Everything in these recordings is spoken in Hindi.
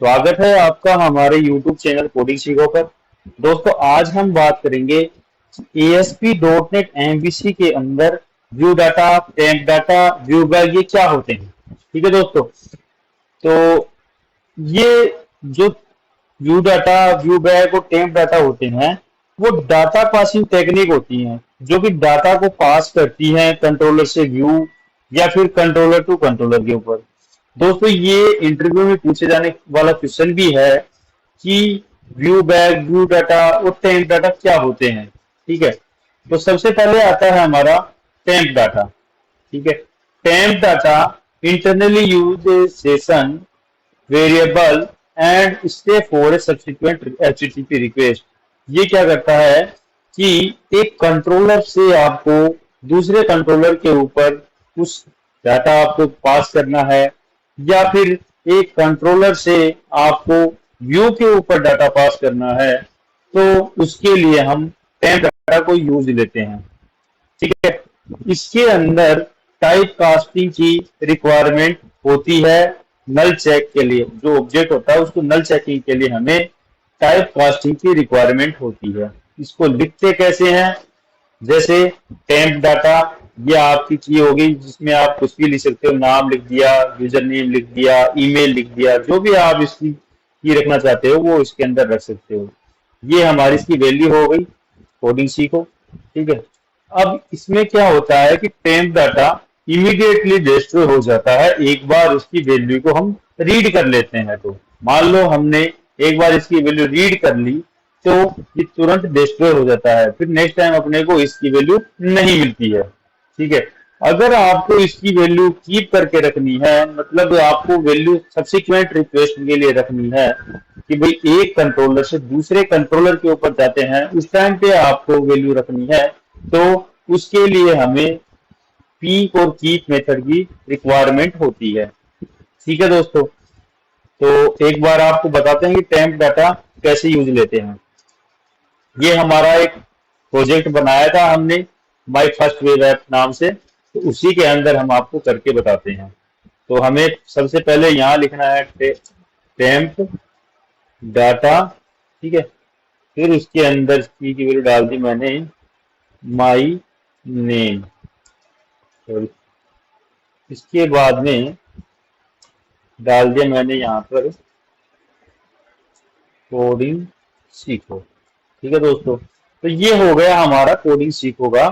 स्वागत है आपका हमारे YouTube चैनल कोडिंग सीखो पर। दोस्तों आज हम बात करेंगे ASP.NET MVC के अंदर view data, temp data, view bag ये क्या होते हैं। ठीक है दोस्तों, तो ये जो व्यू डाटा, व्यू बैग और टेम्प डाटा होते हैं वो डाटा पासिंग टेक्निक होती हैं जो कि डाटा को पास करती हैं कंट्रोलर से व्यू या फिर कंट्रोलर टू कंट्रोलर के ऊपर। दोस्तों ये इंटरव्यू में पूछे जाने वाला क्वेश्चन भी है कि व्यू बैग, व्यू डाटा और टेम्प डाटा क्या होते हैं। ठीक है, तो सबसे पहले आता है हमारा टेम्प डाटा। ठीक है, temp data internally use session variable and stay for a subsequent HTTP request. ये क्या करता है कि एक कंट्रोलर से आपको दूसरे कंट्रोलर के ऊपर उस डाटा आपको पास करना है या फिर एक कंट्रोलर से आपको व्यू के ऊपर डाटा पास करना है, तो उसके लिए हम टेम्प डाटा को यूज लेते हैं। ठीक है, इसके अंदर टाइप कास्टिंग की रिक्वायरमेंट होती है। नल चेक के लिए जो ऑब्जेक्ट होता है उसको नल चेकिंग के लिए हमें टाइप कास्टिंग की रिक्वायरमेंट होती है। इसको लिखते कैसे हैं, जैसे टेम्प डाटा ये आपकी की होगी जिसमें आप कुछ भी लिख सकते हो, नाम लिख दिया, यूजर नेम लिख दिया, ईमेल लिख दिया, जो भी आप इसकी की रखना चाहते हो वो इसके अंदर रख सकते हो। ये हमारी इसकी वैल्यू हो गई कोडिंग सी को। ठीक है, अब इसमें क्या होता है कि टेम्प डाटा इमीडिएटली डिस्ट्रॉय हो जाता है एक बार उसकी वैल्यू को हम रीड कर लेते हैं। तो मान लो हमने एक बार इसकी वैल्यू रीड कर ली तो ये तुरंत डिस्ट्रॉय हो जाता है, फिर नेक्स्ट टाइम अपने को इसकी वैल्यू नहीं मिलती है। ठीक है, अगर आपको इसकी वैल्यू कीप करके रखनी है, मतलब आपको वैल्यू सब्सिक्वेंट रिक्वेस्ट के लिए रखनी है कि भाई एक कंट्रोलर से दूसरे कंट्रोलर के ऊपर जाते हैं उस टाइम पे आपको वैल्यू रखनी है, तो उसके लिए हमें पीक और कीप मेथड की रिक्वायरमेंट होती है। ठीक है दोस्तों, तो एक बार आपको बताते हैं कि टेम्प डाटा कैसे यूज लेते हैं। ये हमारा एक प्रोजेक्ट बनाया था हमने माई फर्स्ट वेब ऐप नाम से, तो उसी के अंदर हम आपको करके बताते हैं। तो हमें सबसे पहले यहाँ लिखना है टेम्प डाटा। ठीक है, फिर उसके अंदर की वैल्यू डाल दी मैंने माई नेम, और इसके बाद में डाल दिया मैंने यहाँ पर कोडिंग सीखो। ठीक है दोस्तों, तो ये हो गया हमारा कोडिंग सीखो का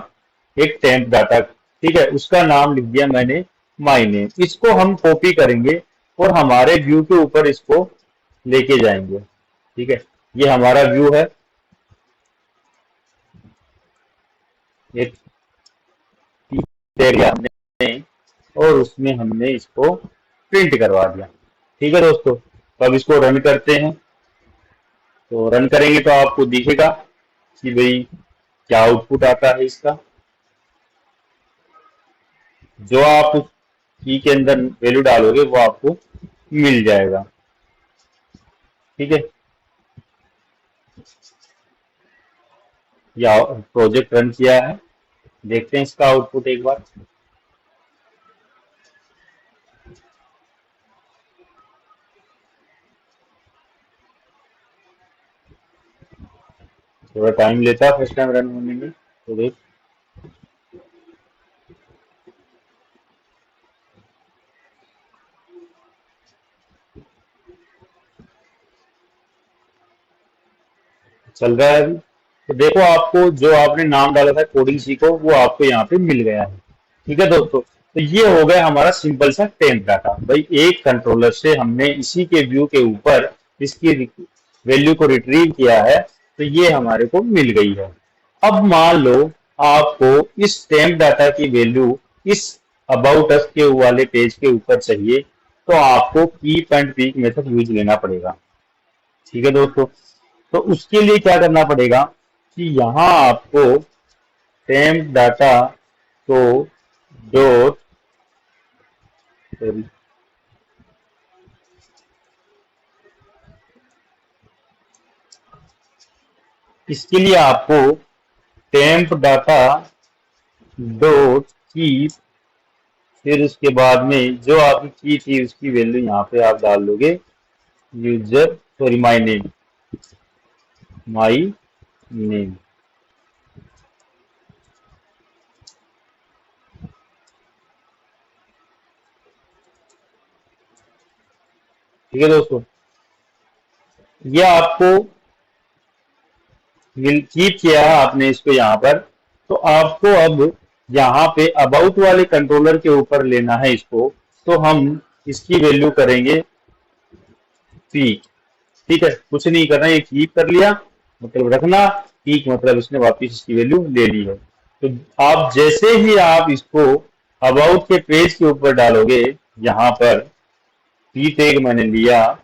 एक टेम्प डाटा। ठीक है, उसका नाम लिख दिया मैंने माई नेम। इसको हम कॉपी करेंगे और हमारे व्यू के ऊपर इसको लेके जाएंगे। ठीक है, ये हमारा व्यू है, एक एरिया हमने और उसमें हमने इसको प्रिंट करवा दिया। ठीक है दोस्तों, तो अब इसको रन करते हैं। तो रन करेंगे तो आपको दिखेगा कि भाई क्या आउटपुट आता है इसका। जो आप उस की के अंदर वैल्यू डालोगे वो आपको मिल जाएगा। ठीक है, या प्रोजेक्ट रन किया है, देखते हैं इसका आउटपुट एक बार। थोड़ा टाइम लेता है फर्स्ट टाइम रन होने में, तो देख चल रहा है अभी। तो देखो आपको जो आपने नाम डाला था कोडिंग सीखो वो आपको यहाँ पे मिल गया है। ठीक है दोस्तों, तो ये हो गया हमारा सिंपल सा टेम्प डाटा। भाई एक कंट्रोलर से हमने इसी के व्यू के ऊपर इसकी वैल्यू को रिट्रीव किया है, तो ये हमारे को मिल गई है। अब मान लो आपको इस टेम्प डाटा की वैल्यू इस अबाउट अस के वाले पेज के ऊपर चाहिए, तो आपको keep and peak method use लेना पड़ेगा। ठीक है दोस्तों, तो उसके लिए क्या करना पड़ेगा कि यहाँ आपको टेम्प डाटा को डॉट, इसके लिए आपको टेम्प डाटा डॉट की, फिर उसके बाद में जो आपकी की थी उसकी वैल्यू यहाँ पे आप डाल दोगे यूजर सॉरी माई नेम। ठीक है दोस्तों, ये आपको कीप किया है आपने इसको यहाँ पर। तो आपको अब यहाँ पे अबाउट वाले कंट्रोलर के ऊपर लेना है इसको। तो हम इसकी वैल्यू करेंगे पीक। ठीक है, कुछ नहीं करना, ये कीप कर लिया मतलब रखना, पीक मतलब इसने वापस इसकी वैल्यू ले ली है। तो आप जैसे ही आप इसको अबाउट के पेज के ऊपर डालोगे, यहाँ पर पी टैग मैंने लिया,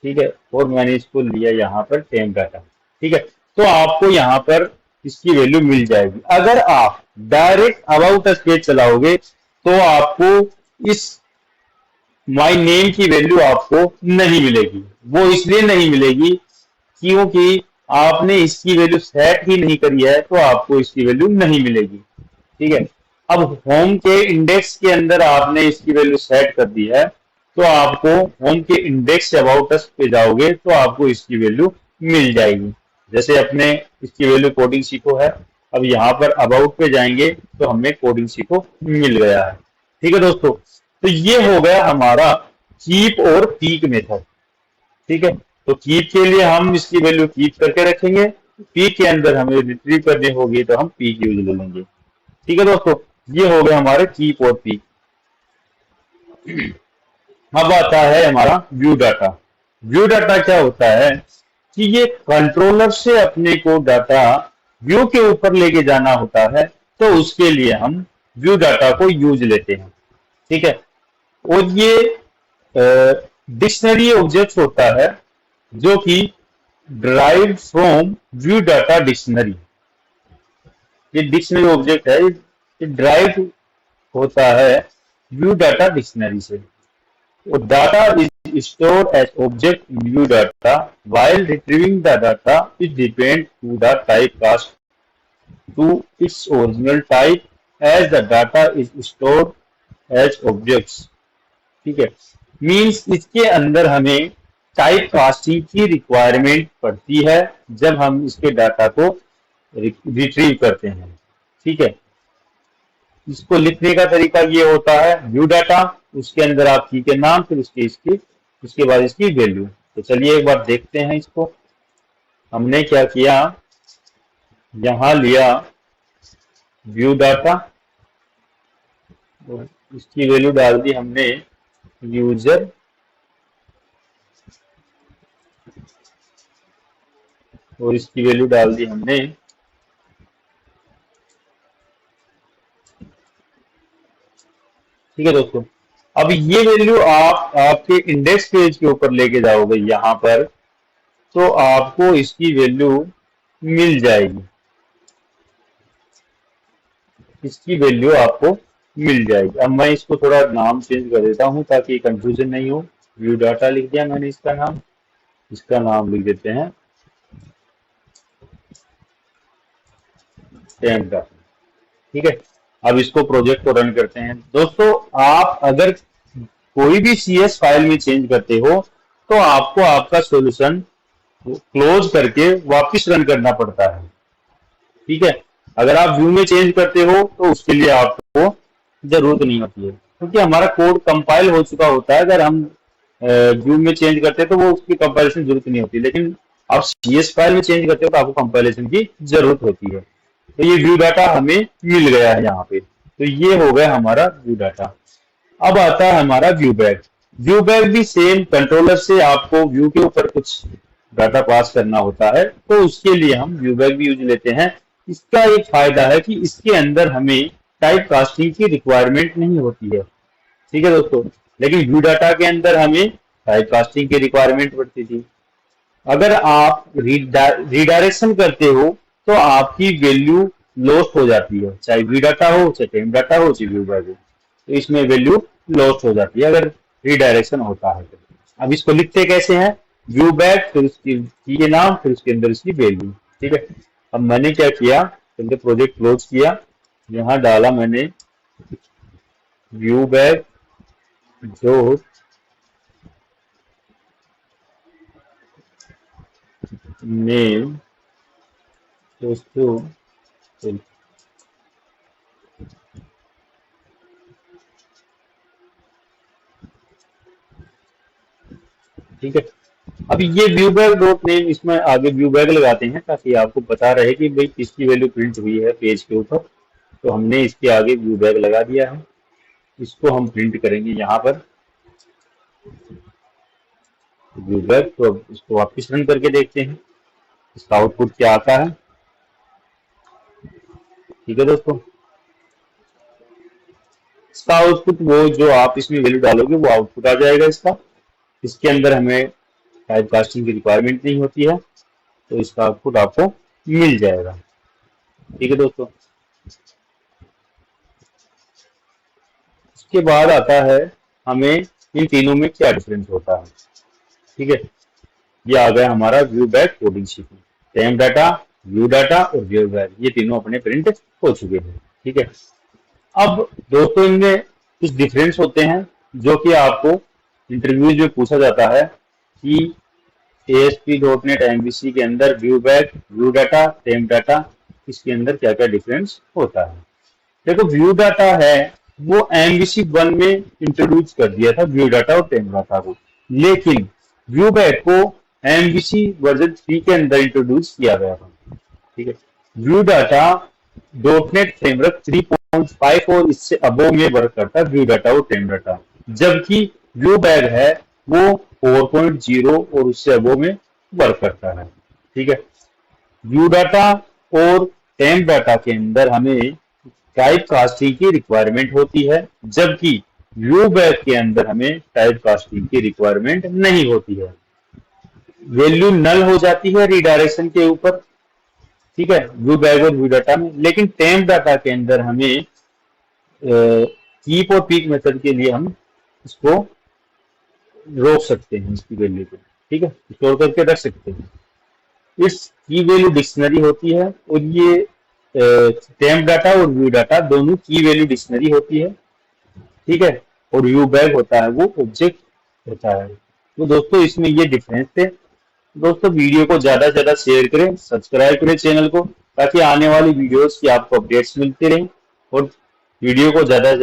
ठीक है, और मैंने इसको लिया यहाँ पर टेम्प डाटा। ठीक है, तो आपको यहाँ पर इसकी वैल्यू मिल जाएगी। अगर आप डायरेक्ट अबाउट अस पेज चलाओगे तो आपको इस माई नेम की वैल्यू आपको नहीं मिलेगी। वो इसलिए नहीं मिलेगी क्योंकि आपने इसकी वैल्यू सेट ही नहीं करी है, तो आपको इसकी वैल्यू नहीं मिलेगी। ठीक है, अब होम के इंडेक्स के अंदर आपने इसकी वैल्यू सेट कर दी है, तो आपको होम के इंडेक्स से अबाउट अस पे जाओगे तो आपको इसकी वैल्यू मिल जाएगी। जैसे अपने इसकी वैल्यू कोडिंग सीखो है, अब यहाँ पर अबाउट पे जाएंगे तो हमें कोडिंग सीखो मिल गया है। ठीक है दोस्तों, तो ये हो गया हमारा कीप और पीक मेथड। ठीक है, तो कीप के लिए हम इसकी वैल्यू कीप करके रखेंगे, पीक के अंदर हमें रिट्रीव करनी होगी तो हम पीक यूज ले लेंगे। ठीक है दोस्तों, ये हो गया हमारे कीप और पीक। अब आता है हमारा व्यू डाटा। व्यू डाटा क्या होता है कि ये कंट्रोलर से अपने को डाटा व्यू के ऊपर लेके जाना होता है, तो उसके लिए हम व्यू डाटा को यूज लेते हैं। ठीक है, और ये डिक्शनरी ऑब्जेक्ट होता है जो कि drive from view data dictionary. ये डिक्शनरी ऑब्जेक्ट है, ये ड्राइव होता है व्यू डाटा डिक्शनरी से। Data is stored as object in view data. While retrieving the data, it depends to the typecast to its original type as the data is stored as objects. ठीक है, मीन्स इसके अंदर हमें टाइप कास्टिंग की रिक्वायरमेंट पड़ती है जब हम इसके डाटा को रिट्रीव करते हैं। ठीक है, इसको लिखने का तरीका ये होता है व्यू डाटा, उसके अंदर आप की के नाम, फिर उसके बाद इसकी वैल्यू। तो चलिए एक बार देखते हैं इसको। हमने क्या किया, यहां लिया व्यू डाटा, तो इसकी वैल्यू डाल दी हमने यूजर, और इसकी वैल्यू डाल दी हमने ठीक है दोस्तों। अब ये वैल्यू आप आपके इंडेक्स पेज के ऊपर लेके जाओगे यहाँ पर, तो आपको इसकी वैल्यू मिल जाएगी, इसकी वैल्यू आपको मिल जाएगी। अब मैं इसको थोड़ा नाम चेंज कर देता हूँ ताकि कंफ्यूजन नहीं हो। व्यू डाटा लिख दिया मैंने, इसका नाम लिख देते हैं टेम्प डाटा। ठीक है, अब इसको प्रोजेक्ट को रन करते हैं। दोस्तों, आप अगर कोई भी सीएस फाइल में चेंज करते हो तो आपको आपका सॉल्यूशन क्लोज करके वापस रन करना पड़ता है। ठीक है, अगर आप व्यू में चेंज करते हो तो उसके लिए आपको जरूरत नहीं होती है, क्योंकि हमारा कोड कंपाइल हो चुका होता है। अगर हम व्यू में चेंज करते हैं तो वो उसकी कंपाइलेशन की जरूरत नहीं होती, लेकिन आप सीएस फाइल में चेंज करते हो तो आपको कंपाइलेशन की जरूरत होती है। तो ये व्यू डाटा हमें मिल गया है यहाँ पे, तो ये हो गया हमारा व्यू डाटा। अब आता है हमारा व्यू बैक। व्यू बैक भी सेम, कंट्रोलर से आपको व्यू के ऊपर कुछ डाटा पास करना होता है, तो उसके लिए हम व्यू बैक भी यूज लेते हैं। इसका एक फायदा है कि इसके अंदर हमें टाइप कास्टिंग की रिक्वायरमेंट नहीं होती है। ठीक है दोस्तों, लेकिन व्यू डाटा के अंदर हमें टाइप कास्टिंग की रिक्वायरमेंट पड़ती थी। अगर आप रिडायरेक्शन करते हो तो आपकी वैल्यू लॉस्ट हो जाती है, चाहे व्यू डाटा हो, चाहे टेम्प डाटा हो, चाहे व्यू बैक हो, तो इसमें वैल्यू लॉस्ट हो जाती है अगर रिडायरेक्शन होता है तो। अब इसको लिखते कैसे हैं, व्यू बैक, फिर उसकी की के नाम, फिर उसके अंदर इसकी वैल्यू। ठीक है, अब मैंने क्या किया, पहले प्रोजेक्ट क्लोज किया, यहाँ डाला मैंने व्यू बैक डॉट नेम दोस्तों, ठीक है। अब ये व्यू बैग डॉट नेम, इसमें आगे व्यू बैग लगाते हैं ताकि आपको पता रहे कि भाई किसकी वैल्यू प्रिंट हुई है पेज के ऊपर। तो हमने इसके आगे व्यू बैग लगा दिया है, इसको हम प्रिंट करेंगे यहाँ पर व्यू बैग। तो अब इसको वापस रन करके देखते हैं इसका आउटपुट क्या आता है। ठीक है दोस्तों, इसका आउटपुट वो जो आप इसमें वैल्यू डालोगे वो आउटपुट आ जाएगा इसका। इसके अंदर हमें टाइप कास्टिंग की रिक्वायरमेंट नहीं होती है, तो इसका आउटपुट आपको मिल जाएगा। ठीक है दोस्तों, इसके बाद आता है हमें इन तीनों में क्या डिफरेंस होता है। ठीक है, ये आ गया हमारा व्यू बैक कोडिंग शीट में। टेम्प डाटा, व्यू डाटा और व्यू बैक, ये तीनों अपने प्रिंट हो चुके हैं। ठीक है, अब दोस्तों इनमें कुछ डिफरेंस होते हैं जो कि आपको इंटरव्यूज में पूछा जाता है कि ASP.NET MVC के अंदर view back, view data, temp data, इसके अंदर क्या क्या डिफरेंस होता है। देखो, व्यू डाटा है वो MVC 1 में इंट्रोड्यूस कर दिया था व्यू डाटा और टेम्प डाटा को, लेकिन व्यू बैक को MVC वर्जन 3 के अंदर इंट्रोड्यूस किया गया था। ठीक है, व्यू डाटा डॉटनेट फ्रेमवर्क 3.5 और इससे अबोव में वर्क करता है व्यू डाटा और टेम्प डाटा, जबकि व्यू बैग है वो 4.0 और उससे अबोव में वर्क करता है। ठीक है, व्यू डाटा और टेम्प डाटा के अंदर हमें टाइप कास्टिंग की रिक्वायरमेंट होती है, जबकि व्यू बैग के अंदर हमें टाइप कास्टिंग की रिक्वायरमेंट नहीं होती है। वैल्यू नल हो जाती है रिडायरेक्शन के ऊपर। ठीक है, व्यू बैग और व्यू डाटा में, लेकिन टेम्प डाटा के अंदर हमें कीप और पीक मेथड के लिए हम इसको रोक सकते हैं, इसकी वैल्यू को। ठीक है, स्टोर करके रख सकते हैं। इस की वैल्यू डिक्शनरी होती है, और ये टेम्प डाटा और व्यू डाटा दोनों की वैल्यू डिक्शनरी होती है। ठीक है, और व्यू बैग होता है वो ऑब्जेक्ट होता है। तो दोस्तों इसमें ये डिफरेंस थे। दोस्तों वीडियो को ज्यादा से ज्यादा शेयर करें, सब्सक्राइब करें चैनल को, ताकि आने वाली वीडियोस की आपको अपडेट्स मिलती रहें, और वीडियो को ज्यादा से